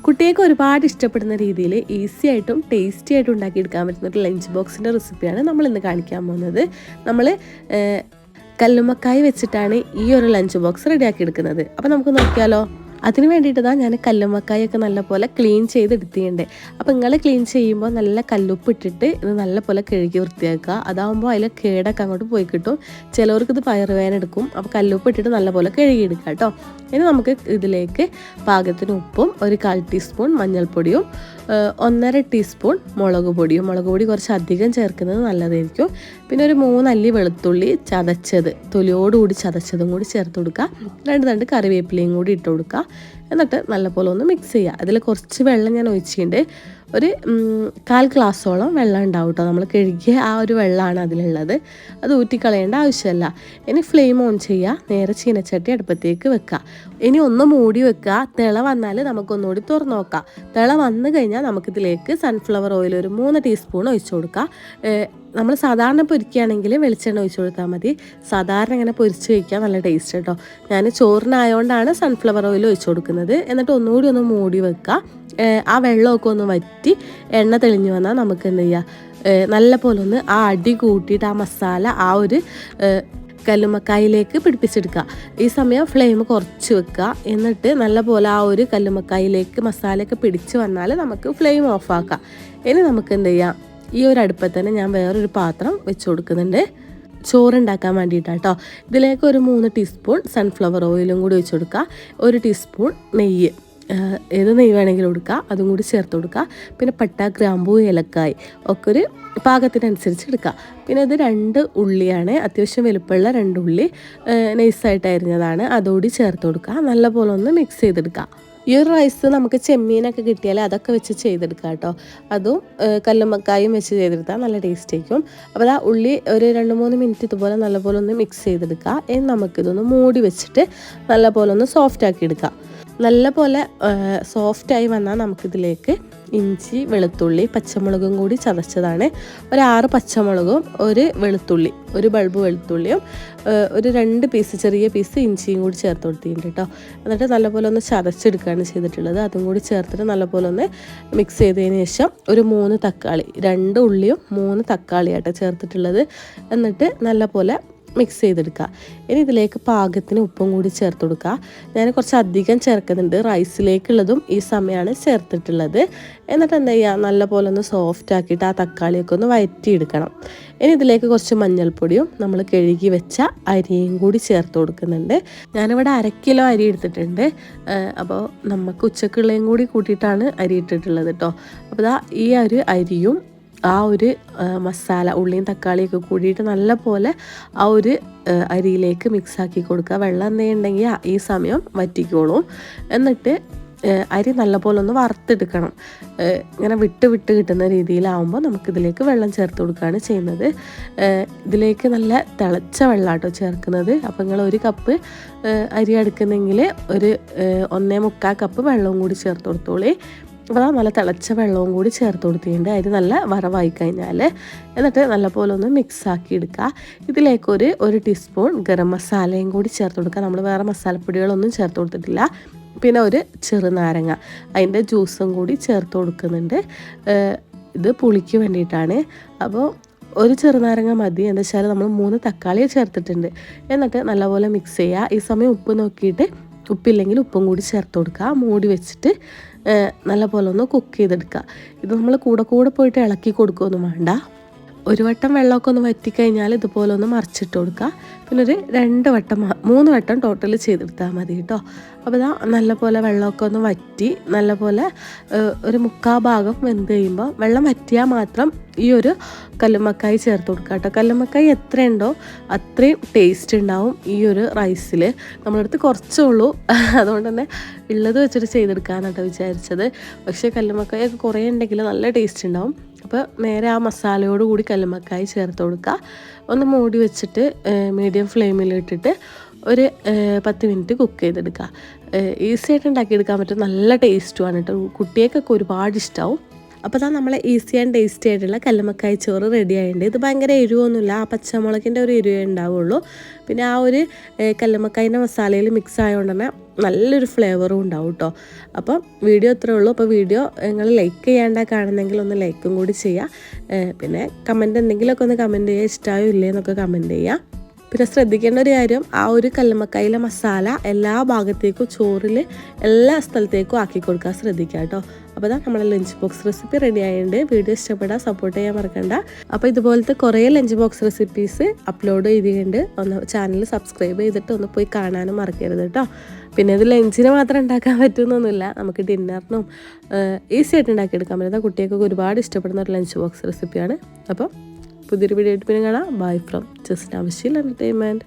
കുട്ടികൾക്ക് ഒരുപാട് ഇഷ്ടപ്പെടുന്ന രീതിയിൽ ഈസി ആയിട്ടും ടേസ്റ്റി ആയിട്ടും ഉണ്ടാക്കിയെടുക്കാൻ പറ്റുന്ന ഒരു ലഞ്ച് ബോക്സിൻ്റെ റെസിപ്പിയാണ് നമ്മൾ ഇന്ന് കാണിക്കാൻ പോകുന്നത്. നമ്മൾ കല്ലുമ്മക്കായ് വെച്ചിട്ടാണ് ഈ ഒരു ലഞ്ച് ബോക്സ് റെഡിയാക്കി എടുക്കുന്നത്. അപ്പോൾ നമുക്ക് നോക്കിയാലോ. അതിന് വേണ്ടിയിട്ടാണ് ഞാൻ കല്ലുമ്മക്കായൊക്കെ നല്ലപോലെ ക്ലീൻ ചെയ്ത് എടുത്തിട്ടുണ്ട്. അപ്പോൾ നിങ്ങൾ ക്ലീൻ ചെയ്യുമ്പോൾ നല്ല കല്ലുപ്പ് ഇട്ടിട്ട് ഇത് നല്ലപോലെ കഴുകി വൃത്തിയാക്കുക. അതാകുമ്പോൾ അതിൽ കേടൊക്കെ അങ്ങോട്ട് പോയി കിട്ടും. ചിലവർക്ക് ഇത് പയറുവേദന എടുക്കും. അപ്പോൾ കല്ലുപ്പ് ഇട്ടിട്ട് നല്ലപോലെ കഴുകി എടുക്കുക കേട്ടോ. ഇനി നമുക്ക് ഇതിലേക്ക് പാകത്തിന് ഉപ്പും 1/4 ടീസ്പൂൺ മഞ്ഞൾപ്പൊടിയും 1.5 ടീസ്പൂൺ മുളക് പൊടി കുറച്ച് അധികം ചേർക്കുന്നത് നല്ലതായിരിക്കും. പിന്നെ ഒരു 3 അല്ലി വെളുത്തുള്ളി ചതച്ചത്, തൊലിയോടുകൂടി ചതച്ചതും കൂടി ചേർത്ത് കൊടുക്കുക. 2 തണ്ട് കറിവേപ്പിലയും കൂടി ഇട്ട് കൊടുക്കുക. എന്നിട്ട് നല്ലപോലെ ഒന്ന് മിക്സ് ചെയ്യുക. അതിൽ കുറച്ച് വെള്ളം ഞാൻ ഒഴിച്ചിട്ടുണ്ട്. ഒരു 1/4 ഗ്ലാസ്സോളം വെള്ളം ഉണ്ടാവും കേട്ടോ. നമ്മൾ കഴുകിയ ആ ഒരു വെള്ളമാണ് അതിലുള്ളത്. അത് ഊറ്റിക്കളയേണ്ട ആവശ്യമില്ല. ഇനി ഫ്ലെയിം ഓൺ ചെയ്യുക. നേരെ ചീനച്ചട്ടി അടുപ്പത്തേക്ക് വെക്കുക. ഇനി ഒന്ന് മൂടി വെക്കുക. തിള വന്നാൽ നമുക്കൊന്നുകൂടി തുറന്ന് നോക്കാം. തിള വന്നു കഴിഞ്ഞാൽ നമുക്കിതിലേക്ക് സൺഫ്ലവർ ഓയിൽ ഒരു 3 ടീസ്പൂൺ ഒഴിച്ചു കൊടുക്കുക. നമ്മൾ സാധാരണ പൊരിക്കുകയാണെങ്കിൽ വെളിച്ചെണ്ണ ഒഴിച്ചു കൊടുത്താൽ മതി. സാധാരണ ഇങ്ങനെ പൊരിച്ച് വയ്ക്കാൻ നല്ല ടേസ്റ്റ് കേട്ടോ. ഞാൻ ചോറിനായതുകൊണ്ടാണ് സൺഫ്ലവർ ഓയിൽ ഒഴിച്ചു കൊടുക്കുന്നത്. എന്നിട്ട് ഒന്നുകൂടി ഒന്ന് മൂടി വെക്കുക. ആ വെള്ളമൊക്കെ ഒന്ന് വറ്റി എണ്ണ തെളിഞ്ഞു വന്നാൽ നമുക്ക് എന്ത് ചെയ്യുക, നല്ല പോലെ ഒന്ന് ആ അടി കൂട്ടിയിട്ട് ആ മസാല ആ ഒരു കല്ലുമ്മക്കായിലേക്ക് പിടിപ്പിച്ചെടുക്കുക. ഈ സമയം ഫ്ലെയിം കുറച്ച് വെക്കുക. എന്നിട്ട് നല്ല പോലെ ആ ഒരു കല്ലുമ്മക്കായിലേക്ക് മസാലയൊക്കെ പിടിച്ച് വന്നാൽ നമുക്ക് ഫ്ലെയിം ഓഫാക്കാം. ഇനി നമുക്ക് എന്ത് ചെയ്യാം, ഈ ഒരു അടുപ്പത്ത് തന്നെ ഞാൻ വേറൊരു പാത്രം വെച്ച് കൊടുക്കുന്നുണ്ട്. ചോറുണ്ടാക്കാൻ വേണ്ടിയിട്ടാണ് കേട്ടോ. ഇതിലേക്ക് ഒരു 3 ടീസ്പൂൺ സൺഫ്ലവർ ഓയിലും കൂടി ഒഴിച്ച് കൊടുക്കുക. 1 ടീസ്പൂൺ നെയ്യ്, ഏത് നെയ്യ് വേണമെങ്കിലും കൊടുക്കുക, അതും കൂടി ചേർത്ത് കൊടുക്കുക. പിന്നെ പട്ട, ഗ്രാമ്പൂ, ഏലക്കായ് ഒക്കെ ഒരു പാകത്തിനനുസരിച്ച് എടുക്കുക. പിന്നെ ഇത് 2 ഉള്ളിയാണ്, അത്യാവശ്യം വലുപ്പമുള്ള 2 ഉള്ളി നൈസായിട്ട് അരിഞ്ഞതാണ്, അതുകൂടി ചേർത്ത് കൊടുക്കുക. നല്ലപോലെ ഒന്ന് മിക്സ് ചെയ്തെടുക്കുക. ഈ ഒരു റൈസ് നമുക്ക് ചെമ്മീനൊക്കെ കിട്ടിയാൽ അതൊക്കെ വെച്ച് ചെയ്തെടുക്കാം കേട്ടോ. അതും കല്ലുമ്മക്കായും വെച്ച് ചെയ്തെടുത്താൽ നല്ല ടേസ്റ്റ് ആയിരിക്കും. അപ്പോൾ ആ ഉള്ളി ഒരു 2-3 മിനിറ്റ് ഇതുപോലെ നല്ലപോലെ ഒന്ന് മിക്സ് ചെയ്തെടുക്കുക. ഇനി നമുക്കിതൊന്ന് മൂടി വെച്ചിട്ട് നല്ലപോലെ ഒന്ന് സോഫ്റ്റ് ആക്കി എടുക്കാം. നല്ലപോലെ സോഫ്റ്റായി വന്നാൽ നമുക്കിതിലേക്ക് ഇഞ്ചി, വെളുത്തുള്ളി, പച്ചമുളകും കൂടി ചതച്ചതാണ്, ഒരു 6 പച്ചമുളകും 1 വെളുത്തുള്ളി, 1 ബൾബ് വെളുത്തുള്ളിയും ഒരു 2 പീസ് ചെറിയ പീസ് ഇഞ്ചിയും കൂടി ചേർത്ത് കൊടുത്തിട്ടുണ്ട് കേട്ടോ. എന്നിട്ട് നല്ലപോലെ ഒന്ന് ചതച്ചെടുക്കുകയാണ് ചെയ്തിട്ടുള്ളത്. അതും കൂടി ചേർത്തിട്ട് നല്ലപോലെ ഒന്ന് മിക്സ് ചെയ്തതിന് ശേഷം ഒരു 3 തക്കാളി, 2 ഉള്ളിയും 3 തക്കാളിയാട്ടോ ചേർത്തിട്ടുള്ളത്. എന്നിട്ട് നല്ലപോലെ മിക്സ് ചെയ്തെടുക്കുക. ഇനി ഇതിലേക്ക് പാകത്തിന് ഉപ്പും കൂടി ചേർത്ത് കൊടുക്കുക. ഞാൻ കുറച്ച് അധികം ചേർക്കുന്നുണ്ട്. റൈസിലേക്കുള്ളതും ഈ സമയമാണ് ചേർത്തിട്ടുള്ളത്. എന്നിട്ട് എന്താ ചെയ്യുക, നല്ലപോലെ ഒന്ന് സോഫ്റ്റ് ആക്കിയിട്ട് ആ തക്കാളിയൊക്കെ ഒന്ന് വഴറ്റിയെടുക്കണം. ഇനി ഇതിലേക്ക് കുറച്ച് മഞ്ഞൾപ്പൊടിയും നമ്മൾ കഴുകി വെച്ച അരിയും കൂടി ചേർത്ത് കൊടുക്കുന്നുണ്ട്. ഞാനിവിടെ 1/2 കിലോ അരി എടുത്തിട്ടുണ്ട്. അപ്പോൾ നമുക്ക് ഉച്ചക്കുള്ളയും കൂടി കൂട്ടിയിട്ടാണ് അരി ഇട്ടിട്ടുള്ളത് കേട്ടോ. അപ്പോൾ ഈ ഒരു അരിയും ആ ഒരു മസാല ഉള്ളിയും തക്കാളിയൊക്കെ കൂടിയിട്ട് നല്ല പോലെ ആ ഒരു അരിയിലേക്ക് മിക്സാക്കി കൊടുക്കുക. വെള്ളം എന്തെങ്കിലും ഈ സമയം വറ്റിക്കോളും. എന്നിട്ട് അരി നല്ലപോലെ ഒന്ന് വറുത്തെടുക്കണം. ഇങ്ങനെ വിട്ട് കിട്ടുന്ന രീതിയിലാവുമ്പോൾ നമുക്കിതിലേക്ക് വെള്ളം ചേർത്ത് കൊടുക്കുകയാണ് ചെയ്യുന്നത്. ഇതിലേക്ക് നല്ല തിളച്ച വെള്ളമാട്ടോ ചേർക്കുന്നത്. അപ്പോൾ നിങ്ങൾ 1 കപ്പ് അരി എടുക്കുന്നെങ്കിൽ ഒരു 1.25 കപ്പ് വെള്ളവും കൂടി ചേർത്ത് കൊടുത്തോളേ. അപ്പോൾ നല്ല തിളച്ച വെള്ളവും കൂടി ചേർത്ത് കൊടുത്തിട്ടുണ്ട്. അരി നല്ല വറവായി കഴിഞ്ഞാൽ എന്നിട്ട് നല്ലപോലെ ഒന്ന് മിക്സാക്കി എടുക്കുക. ഇതിലേക്ക് ഒരു ടീസ്പൂൺ ഗരം മസാലയും കൂടി ചേർത്ത് കൊടുക്കുക. നമ്മൾ വേറെ മസാലപ്പൊടികളൊന്നും ചേർത്ത് കൊടുത്തിട്ടില്ല. പിന്നെ ഒരു ചെറുനാരങ്ങ, അതിൻ്റെ ജ്യൂസും കൂടി ചേർത്ത് കൊടുക്കുന്നുണ്ട്. ഇത് പുളിക്ക് വേണ്ടിയിട്ടാണ്. അപ്പോൾ ഒരു ചെറുനാരങ്ങ മതി. എന്താ വെച്ചാൽ നമ്മൾ 3 തക്കാളിയെ ചേർത്തിട്ടുണ്ട്. എന്നിട്ട് നല്ലപോലെ മിക്സ് ചെയ്യുക. ഈ സമയം ഉപ്പ് നോക്കിയിട്ട് ഉപ്പില്ലെങ്കിൽ ഉപ്പും കൂടി ചേർത്ത് കൊടുക്കുക. മൂടി വെച്ചിട്ട് നല്ലപോലെ ഒന്ന് കുക്ക് ചെയ്തെടുക്കുക. ഇത് നമ്മൾ കൂടെ പോയിട്ട് ഇളക്കി കൊടുക്കുകയൊന്നും വേണ്ട. ഒരു വട്ടം വെള്ളമൊക്കെ ഒന്ന് വറ്റിക്കഴിഞ്ഞാൽ ഇതുപോലെ ഒന്ന് മറിച്ചിട്ട് കൊടുക്കുക. പിന്നെ ഒരു 2 വട്ടം 3 വട്ടം ടോട്ടൽ ചെയ്തെടുത്താൽ മതി കേട്ടോ. അപ്പോൾ നല്ലപോലെ വെള്ളമൊക്കെ ഒന്ന് വറ്റി നല്ലപോലെ ഒരു 3/4 ഭാഗം വെന്ത് കഴിയുമ്പോൾ വെള്ളം വറ്റിയാൽ മാത്രം ഈ ഒരു കല്ലുമ്മക്കായ് ചേർത്ത് കൊടുക്കുക കേട്ടോ. കല്ലുമ്മക്കായ് എത്രയുണ്ടോ അത്രയും ടേസ്റ്റ് ഉണ്ടാവും ഈ ഒരു റൈസിൽ. നമ്മളടുത്ത് കുറച്ചേ ഉള്ളൂ, അതുകൊണ്ട് തന്നെ ഉള്ളത് വെച്ചിട്ട് ചെയ്തെടുക്കാനാട്ടോ വിചാരിച്ചത്. പക്ഷേ കല്ലുമ്മക്കായൊക്കെ കുറേ ഉണ്ടെങ്കിൽ നല്ല ടേസ്റ്റ് ഉണ്ടാവും. അപ്പോൾ നേരെ ആ മസാലയോട് കൂടി കല്ലുമ്മക്കായ് ചേർത്ത് കൊടുക്കുക. ഒന്ന് മൂടി വെച്ചിട്ട് മീഡിയം ഫ്ലെയിമിൽ ഇട്ടിട്ട് ഒരു 10 മിനിറ്റ് കുക്ക് ചെയ്തെടുക്കുക. ഈസി ആയിട്ട് ഉണ്ടാക്കിയെടുക്കാൻ പറ്റും. നല്ല ടേസ്റ്റുമാണ് കേട്ടോ. കുട്ടികൾക്കൊക്കെ ഒരുപാട് ഇഷ്ടമാവും. അപ്പോൾ നമ്മൾ ഈസി ആൻഡ് ടേസ്റ്റി ആയിട്ടുള്ള കല്ലുമ്മക്കായ് ചോറ് റെഡി ആയിട്ടുണ്ട്. ഇത് ഭയങ്കര എരിവൊന്നുമില്ല, ആ പച്ചമുളകിൻ്റെ ഒരു എരിവേ ഉണ്ടാവുള്ളൂ. പിന്നെ ആ ഒരു കല്ലുമ്മക്കായിൻ്റെ മസാലയിൽ മിക്സ് ആയതുകൊണ്ട് തന്നെ നല്ലൊരു ഫ്ലേവറും ഉണ്ടാവും കേട്ടോ. അപ്പം വീഡിയോ ഇത്രേ ഉള്ളൂ. അപ്പോൾ വീഡിയോ നിങ്ങൾ ലൈക്ക് ചെയ്യാണ്ട കാണുന്നെങ്കിൽ ഒന്ന് ലൈക്കും കൂടി ചെയ്യുക. പിന്നെ കമൻറ്റ് എന്തെങ്കിലുമൊക്കെ ഒന്ന് കമൻറ്റ് ചെയ്യുക, ഇഷ്ടമായോ ഇല്ലേ എന്നൊക്കെ കമൻറ്റ് ചെയ്യുക. പിന്നെ ശ്രദ്ധിക്കേണ്ട ഒരു കാര്യം, ആ ഒരു കല്ലുമ്മക്കായിലെ മസാല എല്ലാ ഭാഗത്തേക്കും ചോറിൽ എല്ലാ സ്ഥലത്തേക്കും ആക്കി കൊടുക്കാൻ ശ്രദ്ധിക്കുക കേട്ടോ. അപ്പോൾ അതാ നമ്മുടെ ലഞ്ച് ബോക്സ് റെസിപ്പി റെഡി ആയിട്ടുണ്ട്. വീഡിയോ ഇഷ്ടപ്പെടാൻ സപ്പോർട്ട് ചെയ്യാൻ മറക്കണ്ട. അപ്പോൾ ഇതുപോലത്തെ കുറേ ലഞ്ച് ബോക്സ് റെസിപ്പീസ് അപ്ലോഡ് ചെയ്തിട്ടുണ്ട്. ഒന്ന് ചാനൽ സബ്സ്ക്രൈബ് ചെയ്തിട്ട് ഒന്ന് പോയി കാണാനും മറക്കരുത് കേട്ടോ. പിന്നെ ഇത് ലഞ്ചിന് മാത്രം ഉണ്ടാക്കാൻ പറ്റുന്നൊന്നുമില്ല, നമുക്ക് ഡിന്നറിനും ഈസി ആയിട്ട് ഉണ്ടാക്കിയെടുക്കാൻ പറ്റുന്ന കുട്ടികൾക്ക് ഒരുപാട് ഇഷ്ടപ്പെടുന്ന ഒരു ലഞ്ച് ബോക്സ് റെസിപ്പിയാണ്. അപ്പോൾ പുതിയൊരു വീഡിയോ ആയിട്ട് പിന്നെ കാണാം. ബൈ ഫ്രം ജസ്റ്റ് നവശ്ശീൽ എൻ്റർടൈൻമെൻറ്റ്.